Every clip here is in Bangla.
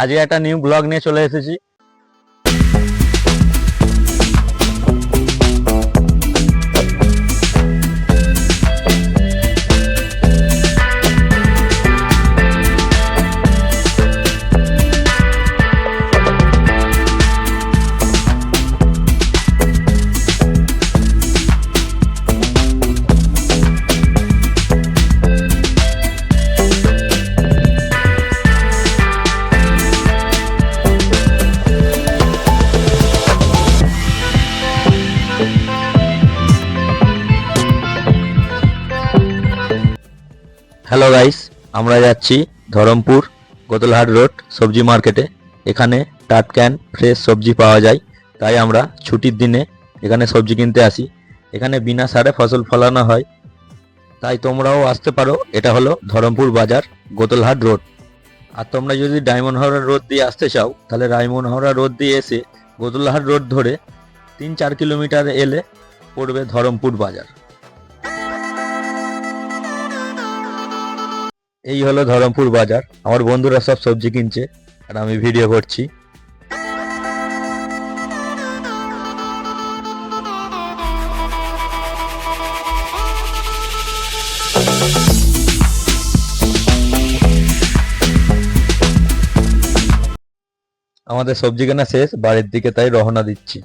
আজকে একটা নিউ ব্লগ নিয়ে চলে এসেছি। হ্যালো গাইস, আমরা যাচ্ছি ধরমপুর গোতলহাট রোড সবজি মার্কেটে। এখানে টাটকা অ্যান্ড ফ্রেশ সবজি পাওয়া যায়, তাই আমরা ছুটির দিনে এখানে সবজি কিনতে আসি। এখানে বিনা সারে ফসল ফলানো হয়, তাই তোমরাও আসতে পারো। এটা হলো ধরমপুর বাজার, গোতলহাট রোড। আর তোমরা যদি ডায়মন্ড হাওড়া রোড দিয়ে আসতে চাও, তাহলে ডায়মন্ড হাওড়া রোড দিয়ে এসে গোতলহাট রোড ধরে 3-4 কিলোমিটার এলে পড়বে ধরমপুর বাজার। এই হলো ধরমপুর বাজার। আমার বন্ধুরা সব সবজি কিনছে আর আমি ভিডিও করছি। আমাদের সবজি কেনা শেষ, বাড়ির দিকে তাই রওনা দিচ্ছি।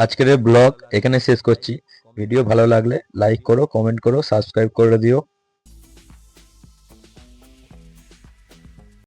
আজকের ব্লগ এখানে শেষ করছি। ভিডিও ভালো লাগলে লাইক করো, কমেন্ট করো, সাবস্ক্রাইব করে দিও।